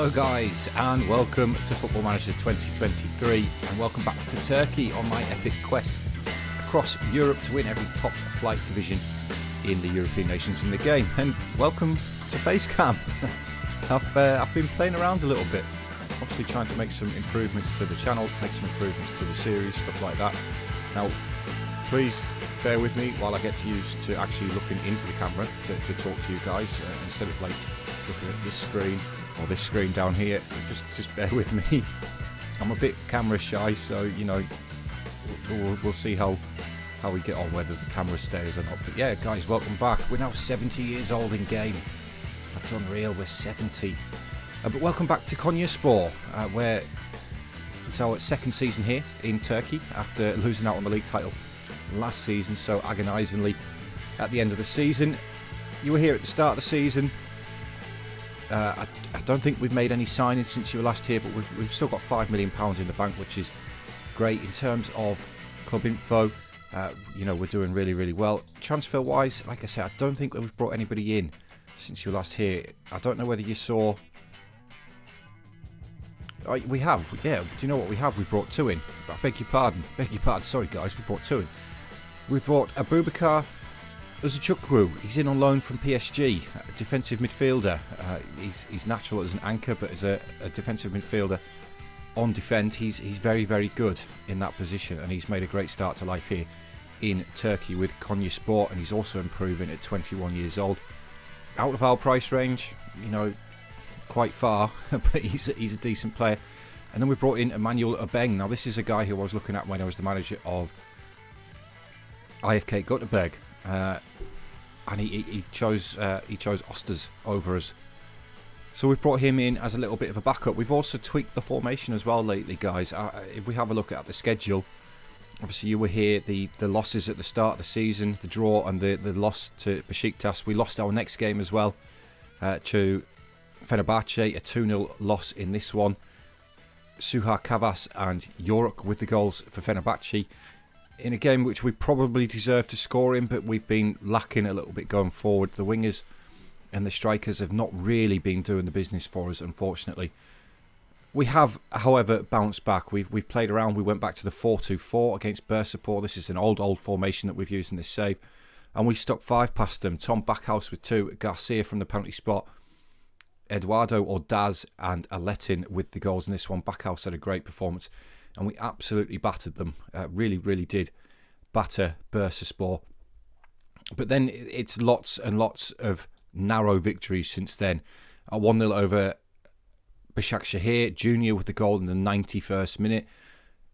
Hello guys, and welcome to Football Manager 2023, and welcome back to Turkey on my epic quest across Europe to win every top flight division in the European nations in the game. And welcome to Facecam. I've been playing around a little bit, obviously trying to make some improvements to the channel, make some improvements to the series, stuff like that. Now, please bear with me while I get used to actually looking into the camera to talk to you guys instead of like looking at this screen or this screen down here. Just bear with me. I'm a bit camera shy, so you know, we'll see how we get on, whether the camera stays or not. But yeah, guys, welcome back. We're now 70 years old in game. That's unreal. We're 70. But welcome back to Konyaspor, where it's our second season here in Turkey after losing out on the league title last season so agonisingly at the end of the season. You were here at the start of the season. I don't think we've made any signings since you were last here, but we've still got £5 million in the bank, which is great. In terms of club info, you know, we're doing really well. Transfer wise, like I said, I don't think we've brought anybody in since you were last here. I don't know whether you saw. We have, yeah. Do you know what we have? We brought two in. I beg your pardon. Sorry, guys. We brought two in. We've brought Abubakar Uzachukwu. He's in on loan from PSG, a defensive midfielder. He's natural as an anchor, but as a defensive midfielder on defend, he's very good in that position, and he's made a great start to life here in Turkey with Konyaspor, and he's also improving at 21 years old. Out of our price range, you know, quite far, but he's a decent player. And then we brought in Emmanuel Obeng. Now this is a guy who I was looking at when I was the manager of IFK Göteborg, and he chose Osters over us. So we brought him in as a little bit of a backup. We've also tweaked the formation as well lately, guys. If we have a look at the schedule, obviously you were here, the losses at the start of the season, the draw and the loss to Besiktas. We lost our next game as well to Fenerbahce, a 2-0 loss in this one. Suha Kavas and York with the goals for Fenerbahce in a game which we probably deserved to score in, but we've been lacking a little bit going forward. The wingers and the strikers have not really been doing the business for us, unfortunately. We have, however, bounced back. We've played around. We went back to the 4-2-4 against Bursaspor. This is an old formation that we've used in this save, and we stuck 5 past them. Tom Backhouse with 2, Garcia from the penalty spot, Eduardo Ordaz and Aletin with the goals in this one. Backhouse had a great performance, and we absolutely battered them. Really did batter Bursaspor. But then it's lots and lots of narrow victories since then. A 1-0 over Başakşehir Junior with the goal in the 91st minute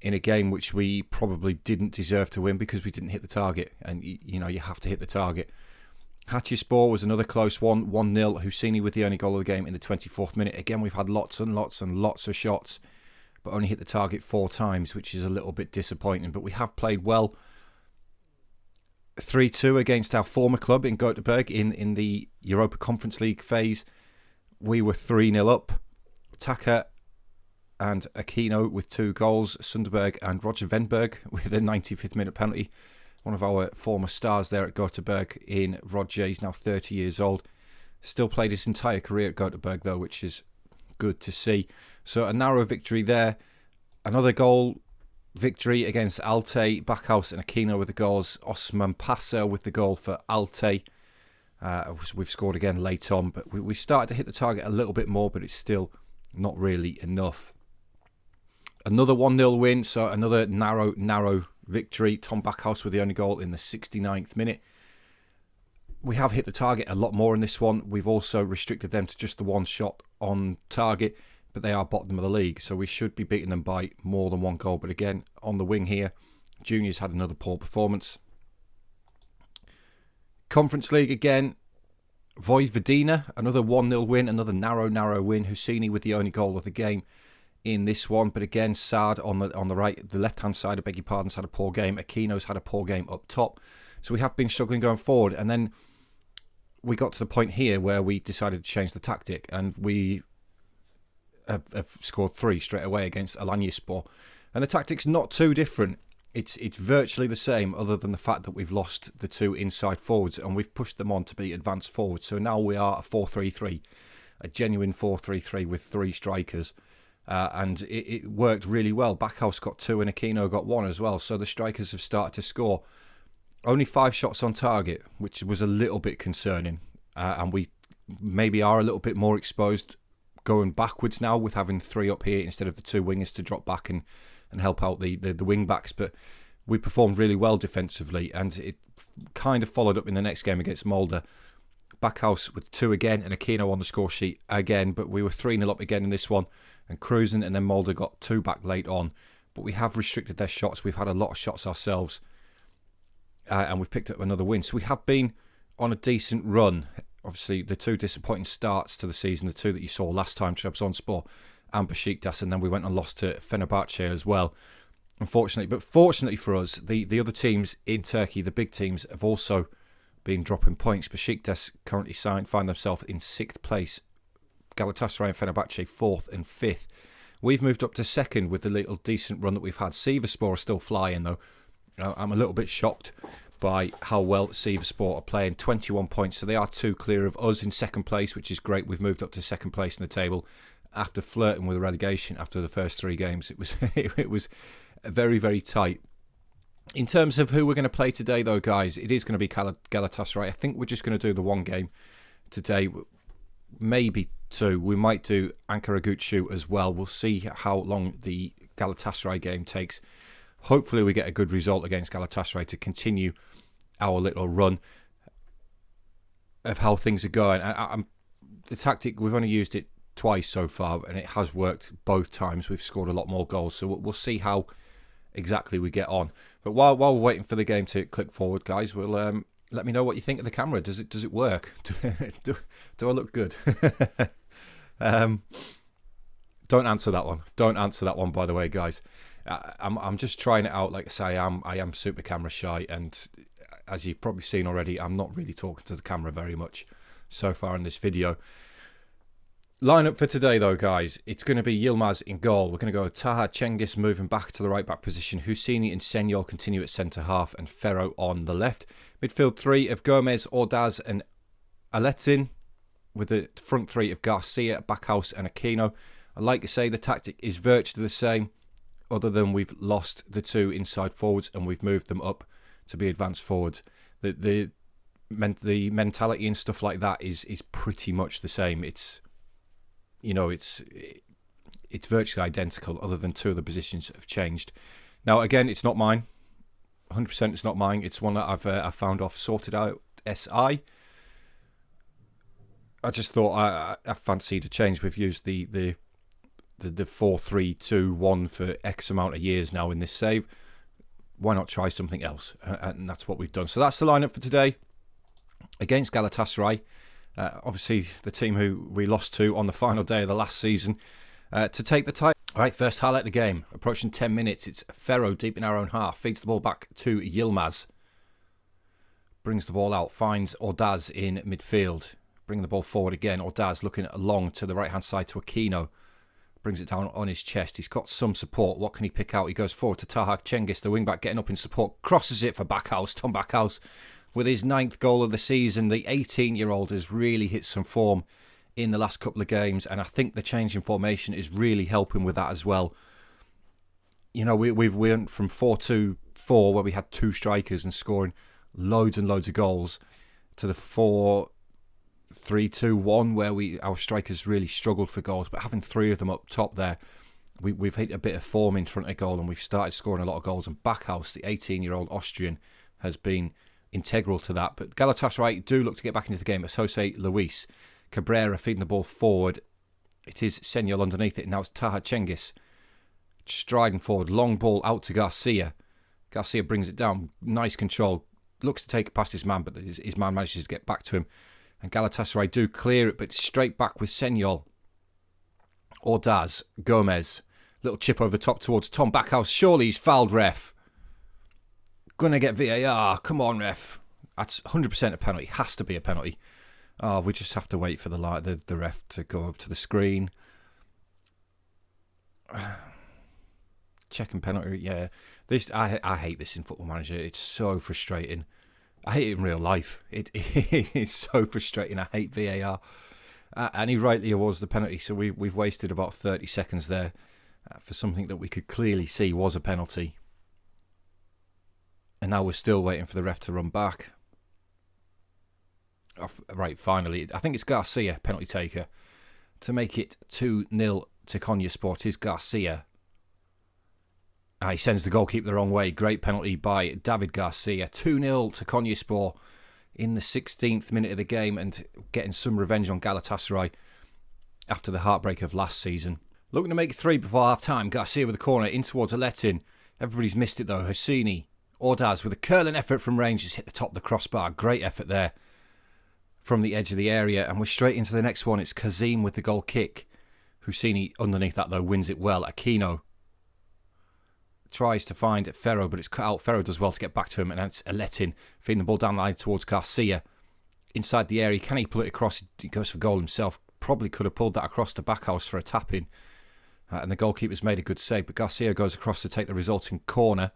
in a game which we probably didn't deserve to win because we didn't hit the target. And, you know, you have to hit the target. Hatayspor was another close one, 1-0. Husseini with the only goal of the game in the 24th minute. Again, we've had lots of shots, but only hit the target 4 times, which is a little bit disappointing. But we have played well. 3-2 against our former club in Göteborg in the Europa Conference League phase. We were 3-0 up. Taka and Aquino with 2 goals. Sunderberg and Roger Venberg with a 95th minute penalty. One of our former stars there at Göteborg in Roger. He's now 30 years old. Still played his entire career at Göteborg though, which is good to see. So a narrow victory there. Another goal victory against Altay. Backhouse and Aquino with the goals. Osman Passer with the goal for Altay. We've scored again late on, but we started to hit the target a little bit more, but it's still not really enough. Another 1-0 win, so another narrow victory. Tom Backhouse with the only goal in the 69th minute. We have hit the target a lot more in this one. We've also restricted them to just the 1 shot on target, but they are bottom of the league, so we should be beating them by more than 1 goal. But again, on the wing here, Junior's had another poor performance. Conference League again, Vojvodina, another 1-0 win, another narrow win. Husseini with the only goal of the game in this one, but again, Saad on the right, the left-hand side, I beg your pardon, had a poor game. Aquino's had a poor game up top. So we have been struggling going forward, and then we got to the point here where we decided to change the tactic, and we have scored 3 straight away against Alanyaspor. And the tactic's not too different. It's virtually the same, other than the fact that we've lost the 2 inside forwards and we've pushed them on to be advanced forwards. So now we are a 4-3-3. a genuine 4-3-3 with 3 strikers. And it worked really well. Backhouse got 2 and Aquino got 1 as well. So the strikers have started to score. Only 5 shots on target, which was a little bit concerning. And we maybe are a little bit more exposed going backwards now with having 3 up here instead of the 2 wingers to drop back and help out the wing backs. But we performed really well defensively, and it kind of followed up in the next game against Molde. Backhouse with 2 again and Aquino on the score sheet again, but we were 3-0 up again in this one and cruising, and then Molde got 2 back late on. But we have restricted their shots. We've had a lot of shots ourselves, and we've picked up another win. So we have been on a decent run. Obviously, the 2 disappointing starts to the season, the 2 that you saw last time, Trabzonspor and Besiktas, and then we went and lost to Fenerbahce as well, unfortunately. But fortunately for us, the other teams in Turkey, the big teams, have also been dropping points. Besiktas currently find themselves in 6th place. Galatasaray and Fenerbahce 4th and 5th. We've moved up to 2nd with the little decent run that we've had. Sivasspor are still flying though. I'm a little bit shocked by how well Sivasspor are playing. 21 points, so they are 2 clear of us in 2nd place, which is great. We've moved up to 2nd place in the table after flirting with relegation after the first 3 games. It was it was very, very tight. In terms of who we're going to play today, though, guys, it is going to be Galatasaray. I think we're just going to do the 1 game today, maybe 2. We might do Ankara-Gucci as well. We'll see how long the Galatasaray game takes. Hopefully we get a good result against Galatasaray to continue our little run of how things are going. The tactic, we've only used it twice so far, and it has worked both times. We've scored a lot more goals, so we'll see how exactly we get on. But while we're waiting for the game to click forward, guys, we'll let me know what you think of the camera. Does it work? do I look good? Don't answer that one. Don't answer that one, by the way, guys. I'm just trying it out. Like I say, I am super camera shy, and as you've probably seen already, I'm not really talking to the camera very much so far in this video. Lineup for today, though, guys, it's going to be Yilmaz in goal. We're going to go Taha Cengiz moving back to the right back position. Husseini and Senyol continue at centre half, and Ferro on the left. Midfield 3 of Gomez, Ordaz and Aletin, with the front 3 of Garcia, Backhouse and Aquino. And like I say, the tactic is virtually the same, other than we've lost the 2 inside forwards and we've moved them up to be advanced forwards. The mentality and stuff like that is pretty much the same. It's virtually identical, other than 2 of the positions have changed. Now, again, it's not mine. 100% it's not mine. It's one that I've found off Sorted Out SI. I just thought I fancied a change. We've used the 4-3-2-1 for X amount of years now in this save. Why not try something else? And that's what we've done. So that's the lineup for today against Galatasaray. Obviously, the team who we lost to on the final day of the last season to take the title. All right, first highlight of the game. Approaching 10 minutes. It's Ferro deep in our own half. Feeds the ball back to Yilmaz. Brings the ball out. Finds Ordaz in midfield. Bring the ball forward again. Ordaz looking along to the right-hand side to Aquino. Brings it down on his chest. He's got some support. What can he pick out? He goes forward to Taha Cengiz, the wing-back, getting up in support. Crosses it for Backhouse. Tom Backhouse with his 9th goal of the season. The 18-year-old has really hit some form in the last couple of games, and I think the change in formation is really helping with that as well. You know, we went from 4-2-4, where we had 2 strikers and scoring loads and loads of goals, to the 4-3-2-1, where our strikers really struggled for goals, but having 3 of them up top there, we've hit a bit of form in front of goal, and we've started scoring a lot of goals. And Backhouse, the 18-year-old Austrian, has been integral to that. But Galatasaray do look to get back into the game. It's Jose Luis. Cabrera feeding the ball forward. It is Senyol underneath it. Now it's Taha Cengiz striding forward. Long ball out to Garcia. Garcia brings it down. Nice control. Looks to take it past his man, but his man manages to get back to him. And Galatasaray do clear it, but straight back with Senyol. Ordaz. Gomez. Little chip over the top towards Tom Backhouse. Surely he's fouled, ref. Gonna get VAR. Come on, ref. That's 100% a penalty. Has to be a penalty. Oh, we just have to wait for the ref to go over to the screen. Checking penalty. Yeah, I hate this in Football Manager. It's so frustrating. I hate it in real life. It's so frustrating. I hate VAR. And he rightly awards the penalty, so we've wasted about 30 seconds there for something that we could clearly see was a penalty. And now we're still waiting for the ref to run back. Right, finally, I think it's Garcia, penalty taker, to make it 2-0 to Konyaspor. It is Garcia. And he sends the goalkeeper the wrong way. Great penalty by David Garcia. 2-0 to Konyaspor in the 16th minute of the game, and getting some revenge on Galatasaray after the heartbreak of last season. Looking to make it 3 before half-time. Garcia with the corner in towards Aletin. Everybody's missed it though. Hosseini, Ordaz with a curling effort from range, just hit the top of the crossbar. Great effort there from the edge of the area, and we're straight into the next one. It's Kazim with the goal kick. Hosseini underneath that though wins it well. Aquino tries to find Ferro, but it's cut out. Ferro does well to get back to him, and that's Aletin feeding the ball down the line towards Garcia. Inside the area, can he pull it across? He goes for goal himself. Probably could have pulled that across the back house for a tap-in. And the goalkeeper's made a good save, but Garcia goes across to take the resulting corner,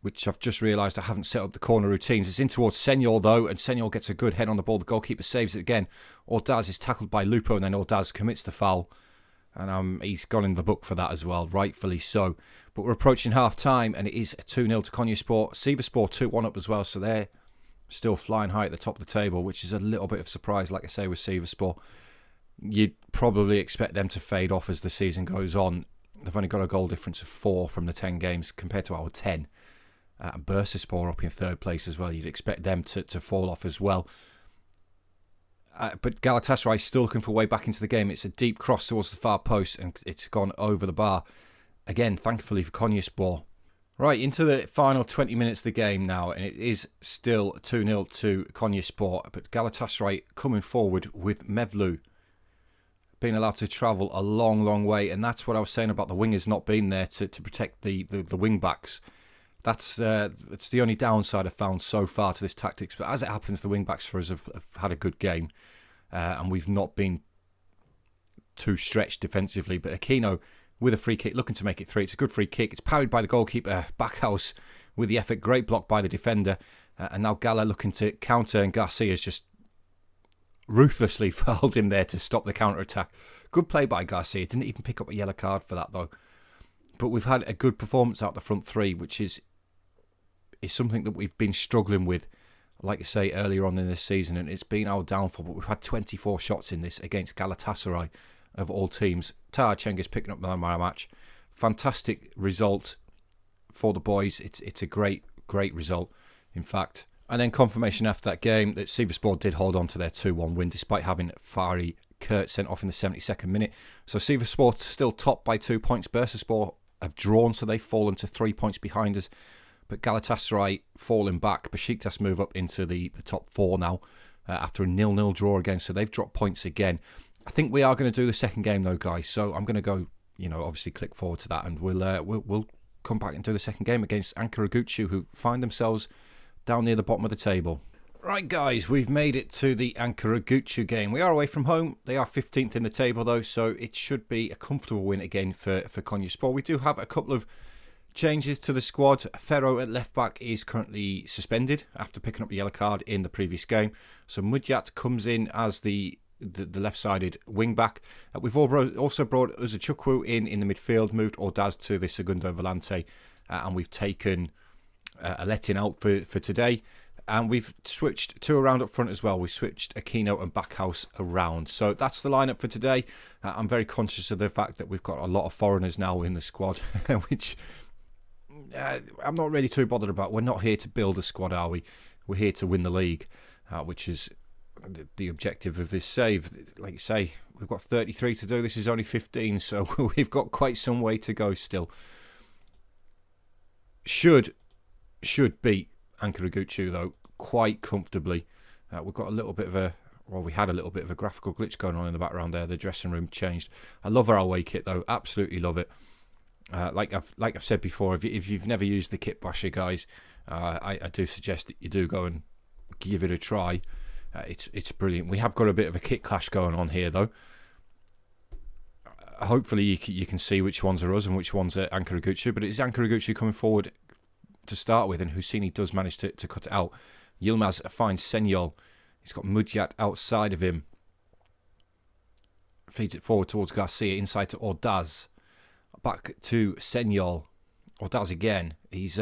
which I've just realised I haven't set up the corner routines. It's in towards Senor though, and Senor gets a good head on the ball. The goalkeeper saves it again. Ordaz is tackled by Lupo, and then Ordaz commits the foul. And he's gone in the book for that as well, rightfully so. But we're approaching half-time, and it is 2-0 to Konyaspor. Sivasspor 2-1 up as well, so they're still flying high at the top of the table, which is a little bit of a surprise, like I say, with Sivasspor. You'd probably expect them to fade off as the season goes on. They've only got a goal difference of 4 from the 10 games compared to our 10. And Bursaspor up in 3rd place as well. You'd expect them to fall off as well. But Galatasaray is still looking for a way back into the game. It's a deep cross towards the far post, and it's gone over the bar. Again, thankfully for Konyaspor. Right, into the final 20 minutes of the game now, and it is still 2-0 to Konyaspor. But Galatasaray coming forward with Mevlu being allowed to travel a long, long way. And that's what I was saying about the wingers not being there to protect the wing-backs. That's the only downside I've found so far to this tactics. But as it happens, the wing-backs for us have had a good game. And we've not been too stretched defensively. But Aquino with a free kick, looking to make it 3. It's a good free kick. It's parried by the goalkeeper, Backhouse with the effort. Great block by the defender. And now Gala looking to counter, and Garcia's just ruthlessly fouled him there to stop the counter-attack. Good play by Garcia. Didn't even pick up a yellow card for that, though. But we've had a good performance out the front 3, which is something that we've been struggling with, like I say, earlier on in this season, and it's been our downfall. But we've had 24 shots in this against Galatasaray, of all teams. Tahar Cengiz picking up the man of the match. Fantastic result for the boys. It's a great result, in fact. And then confirmation after that game that Sivasspor did hold on to their 2-1 win, despite having Fari Kurt sent off in the 72nd minute. So Sivasspor still top by 2 points. Bursaspor have drawn, so they've fallen to 3 points behind us. But Galatasaray falling back. Besiktas move up into the top 4 now after a 0-0 draw again. So they've dropped points again. I think we are going to do the second game though, guys. So I'm going to go, obviously click forward to that, and we'll come back and do the second game against Ankara-Gucu, who find themselves down near the bottom of the table. Right, guys, we've made it to the Ankara-Gucu game. We are away from home. They are 15th in the table though, so it should be a comfortable win again for Konyaspor. We do have a couple of changes to the squad. Ferro at left back is currently suspended after picking up the yellow card in the previous game. So Mudjat comes in as the left-sided wing-back. We've also brought Uzuchukwu in the midfield, moved Ordaz to the Segundo Volante, and we've taken Aletin out for today. And we've switched 2 around up front as well. We've switched Aquino and Backhouse around. So that's the lineup for today. I'm very conscious of the fact that we've got a lot of foreigners now in the squad, which I'm not really too bothered about. We're not here to build a squad, are we? We're here to win the league, which is the objective of this save. Like you say, we've got 33 to do. This is only 15, so we've got quite some way to go still. Should beat Ankara-Gucu though quite comfortably. We've got a little bit of we had a little bit of a graphical glitch going on in the background there. The dressing room changed. I love our away kit though, absolutely love it. Like I've said before, if you've never used the Kitbasher, guys, I do suggest that you do go and give it a try. It's brilliant. We have got a bit of a kit clash going on here though. Hopefully you can see which ones are us and which ones are Ankara-Gucu, but it's Ankara-Gucu coming forward to start with, and Hosseini does manage to cut it out. Yilmaz finds Senyol. He's got Mudjat outside of him. Feeds it forward towards Garcia, inside to Ordaz. Back to Senyol. Ordaz again. He's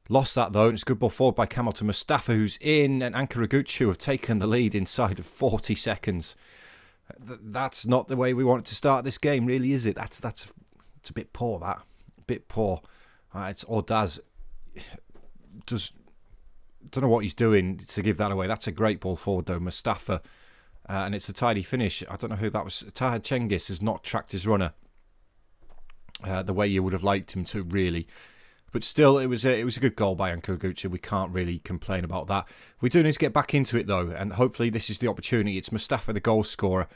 lost that though, and it's a good ball forward by Kamel to Mustafa, who's in, and Ankaragucu have taken the lead inside of 40 seconds. That's not the way we want to start this game, really, is it? It's a bit poor, that. A bit poor. It's Ordaz. Just don't know what he's doing to give that away. That's a great ball forward, though. Mustafa. And it's a tidy finish. I don't know who that was. Taha Cengiz has not tracked his runner the way you would have liked him to, really. But still, it was a good goal by Ankaragucu. We can't really complain about that. We do need to get back into it, though, and hopefully this is the opportunity. It's Mustafa, the goal scorer,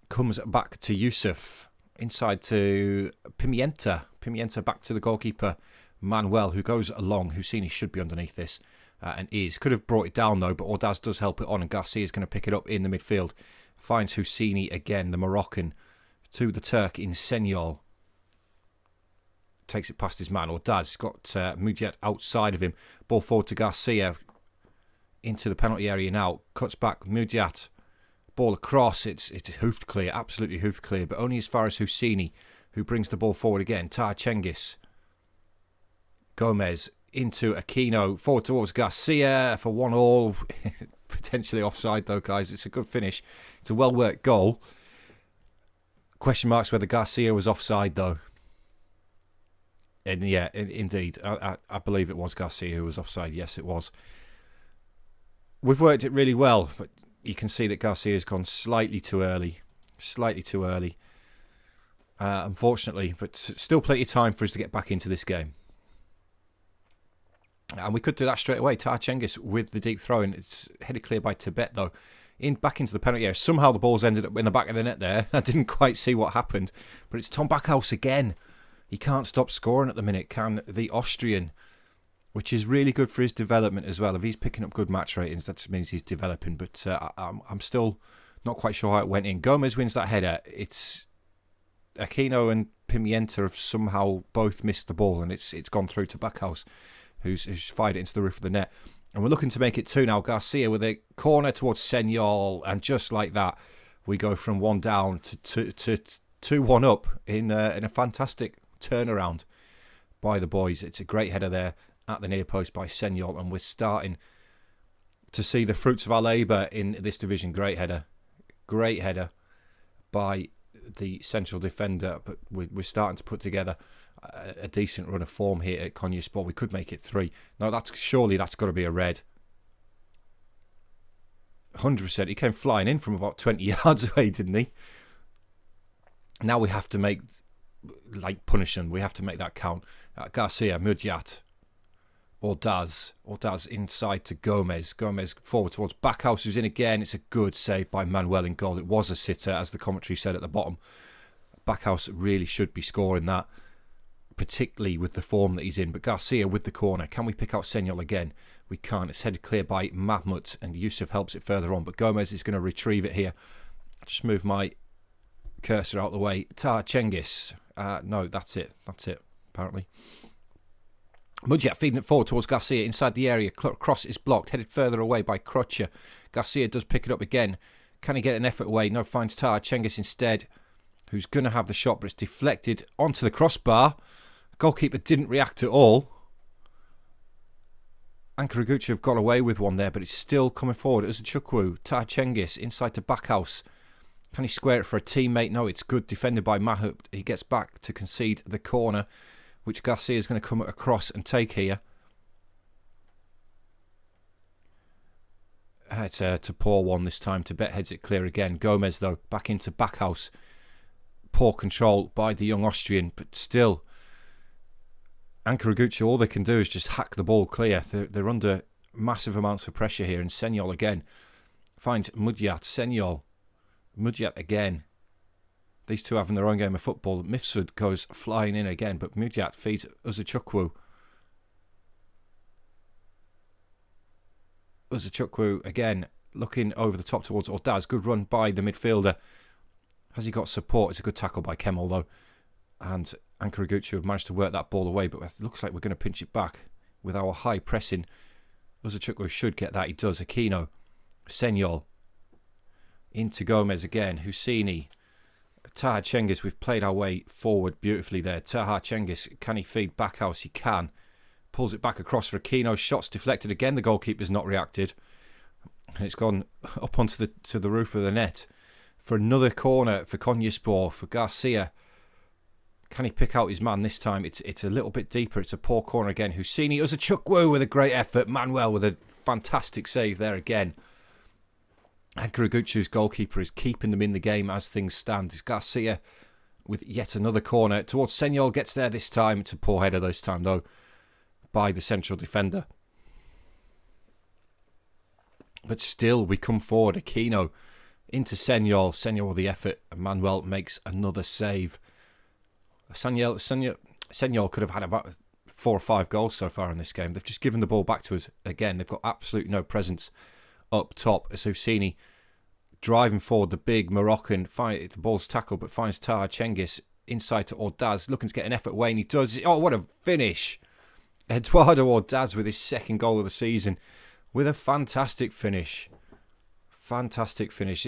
comes back to Yusuf, inside to Pimienta. Pimienta back to the goalkeeper, Manuel, who goes along. Husseini should be underneath this, and is. Could have brought it down, though, but Ordaz does help it on, and Garcia is going to pick it up in the midfield. Finds Husseini again, the Moroccan, to the Turk in Senyol. Takes it past his man. Ordaz got Mudjat outside of him. Ball forward to Garcia. Into the penalty area now. Cuts back. Mudjat. Ball across. It's hoofed clear. Absolutely hoofed clear. But only as far as Husseini, who brings the ball forward again. Taha Cengiz. Gomez into Aquino. Forward towards Garcia for 1-1. Potentially offside though, guys. It's a good finish. It's a well-worked goal. Question marks whether Garcia was offside though. And yeah, indeed, I believe it was Garcia who was offside. Yes, it was. We've worked it really well, but you can see that Garcia's gone slightly too early. Slightly too early, unfortunately. But still plenty of time for us to get back into this game. And we could do that straight away. Taha Cengiz with the deep throw, and it's headed clear by Tibet, though. Back into the penalty area. Somehow the ball's ended up in the back of the net there. I didn't quite see what happened. But it's Tom Backhaus again. He can't stop scoring at the minute, can the Austrian, which is really good for his development as well. If he's picking up good match ratings, that just means he's developing. But I'm still not quite sure how it went in. Gomez wins that header. It's Aquino and Pimienta have somehow both missed the ball, and it's gone through to Backhaus, who's fired it into the roof of the net. And we're looking to make it 2 now. Garcia with a corner towards Senyol, and just like that, we go from 1 down to 2-1 up in a fantastic turnaround by the boys. It's a great header there at the near post by Senyol, and we're starting to see the fruits of our labour in this division. Great header by the central defender, but we're starting to put together a decent run of form here at Konyaspor. We could make it 3. No, that's got to be a red. 100%. He came flying in from about 20 yards away, didn't he? Now we have to punish him. We have to make that count. Garcia, Mudjat, Ordaz inside to Gomez. Gomez forward towards Backhaus, who's in again. It's a good save by Manuel in goal. It was a sitter, as the commentary said at the bottom. Backhaus really should be scoring that, particularly with the form that he's in. But Garcia with the corner. Can we pick out Senyol again? We can't. It's headed clear by Mahmoud, and Yusuf helps it further on. But Gomez is going to retrieve it here. I'll just move my cursor out of the way. Taha Cengiz. No, that's it, apparently. Mudjat feeding it forward towards Garcia inside the area. Cross is blocked, headed further away by Crutcher. Garcia does pick it up again. Can he get an effort away? No, finds Taha Cengiz instead, who's going to have the shot, but it's deflected onto the crossbar. Goalkeeper didn't react at all. Ankaragucu have got away with one there, but it's still coming forward. Uzachukwu, Taha Cengiz inside to Backhaus. Can he square it for a teammate? No, it's good defended by Mahut. He gets back to concede the corner, which Garcia is going to come across and take here. It's a poor one this time. Tibet heads it clear again. Gomez, though, back into Backhaus. Poor control by the young Austrian, but still, Ankaragucu, all they can do is just hack the ball clear. They're under massive amounts of pressure here, and Senyol again finds Mudjat. Senyol. Mudjat again. These two having their own game of football. Mifsud goes flying in again, but Mudjat feeds Uzachukwu. Uzachukwu again looking over the top towards Ordaz. Good run by the midfielder. Has he got support? It's a good tackle by Kemal, though. And Ankaragucu have managed to work that ball away, but it looks like we're going to pinch it back with our high pressing. Uzachukwu should get that. He does. Aquino. Senyol. Into Gomez again. Husseini. Taha Cengiz, we've played our way forward beautifully there. Taha Cengiz, can he feed Backhouse? He can. Pulls it back across for Aquino. Shots deflected again. The goalkeeper's not reacted. And it's gone up onto the roof of the net for another corner for Konyaspor, for Garcia. Can he pick out his man this time? It's a little bit deeper. It's a poor corner again. Husseini Uzachukwu with a great effort. Manuel with a fantastic save there again. And Karaguchu's goalkeeper is keeping them in the game as things stand. It's Garcia with yet another corner towards Senyol. Gets there this time. It's a poor header this time though by the central defender. But still we come forward. Aquino into Senyol. Senyol with the effort. And Manuel makes another save. Senyol could have had about 4 or 5 goals so far in this game. They've just given the ball back to us again. They've got absolutely no presence up top. As Husseini driving forward, the big Moroccan, the ball's tackled but finds Taha Cengiz inside to Ordaz, looking to get an effort away, and he does. Oh, what a finish! Eduardo Ordaz with his 2nd goal of the season with a fantastic finish. Fantastic finish.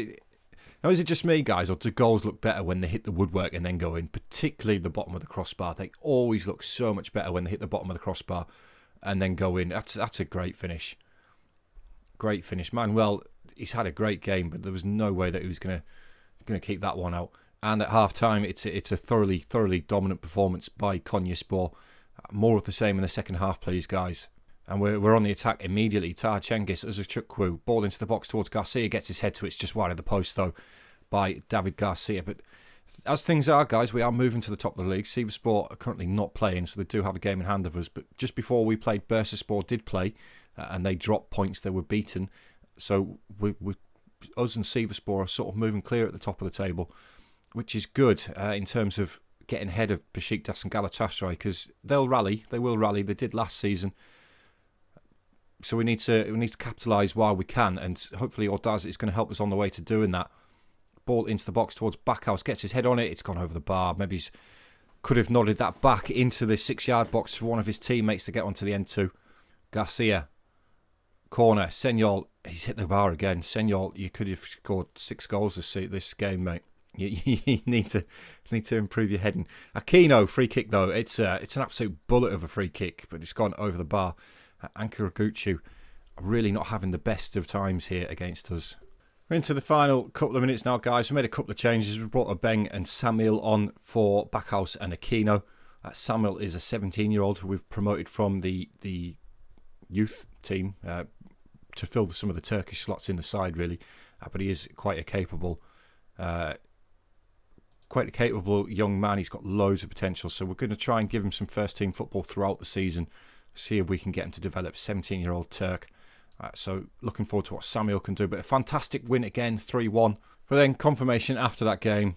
Now, is it just me, guys, or do goals look better when they hit the woodwork and then go in? Particularly the bottom of the crossbar. They always look so much better when they hit the bottom of the crossbar and then go in. That's a great finish. Great finish. Manuel, he's had a great game, but there was no way that he was going to keep that one out. And at half-time, it's a thoroughly dominant performance by Konyaspor. More of the same in the second half, please, guys. And we're on the attack immediately. Taha Cengiz, Uzachukwu, ball into the box towards Garcia, gets his head to it. It's just wide of the post, though, by David Garcia. But as things are, guys, we are moving to the top of the league. Sivasspor are currently not playing, so they do have a game in hand of us. But just before we played, Bursaspor did play, and they dropped points. They were beaten. So us and Sivasspor are sort of moving clear at the top of the table, which is good in terms of getting ahead of Besiktas and Galatasaray, because they'll rally. They will rally. They did last season. So we need to capitalise while we can, and hopefully Ordaz is going to help us on the way to doing that. Ball into the box towards Backhouse, gets his head on it. It's gone over the bar. Maybe he could have nodded that back into the 6-yard box for one of his teammates to get onto the end too. Garcia, corner. Senyol, he's hit the bar again. Senyol, you could have scored 6 goals this game, mate. You need to improve your heading. Aquino, free kick though. It's an absolute bullet of a free kick, but it's gone over the bar. Ankaraguchu really not having the best of times here against us. We're into the final couple of minutes now, guys. We made a couple of changes. We brought Obeng and Samuel on for Backhouse and Aquino. Samuel is a 17-year-old who we've promoted from the youth team to fill some of the Turkish slots in the side, really. But he is quite a capable young man. He's got loads of potential. So we're going to try and give him some first-team football throughout the season. See if we can get him to develop. 17-year-old Turk. So looking forward to what Samuel can do. But a fantastic win again, 3-1. But then confirmation after that game,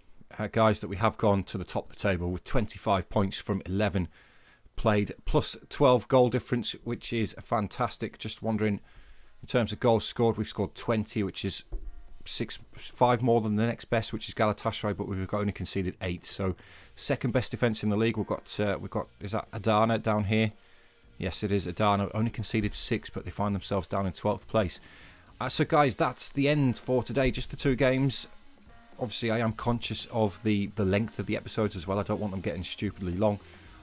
guys, that we have gone to the top of the table with 25 points from 11 played, plus 12 goal difference, which is fantastic. Just wondering, in terms of goals scored, we've scored 20, which is 5 more than the next best, which is Galatasaray, but we've only conceded 8. So second best defence in the league. We've got is that Adana down here? Yes, it is. Adana only conceded 6, but they find themselves down in 12th place. So, guys, that's the end for today. Just the 2 games. Obviously, I am conscious of the length of the episodes as well. I don't want them getting stupidly long.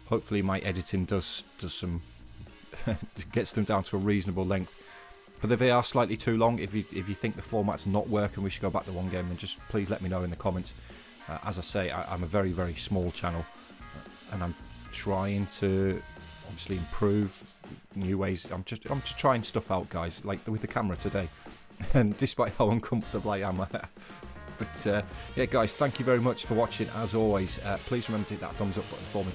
Hopefully, my editing does some gets them down to a reasonable length. But if they are slightly too long, if you think the format's not working, we should go back to one game, then just please let me know in the comments. As I say, I'm a very, very small channel, and I'm trying to obviously improve new ways. I'm just trying stuff out, guys, like with the camera today, and despite how uncomfortable I am. But yeah, guys, thank you very much for watching. As always, please remember to hit that thumbs up button for me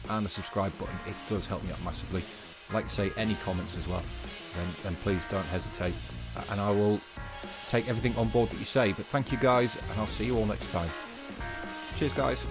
and the subscribe button. It does help me out massively. Like I say, any comments as well, then please don't hesitate, and I will take everything on board that you say. But thank you, guys, and I'll see you all next time. Cheers, guys.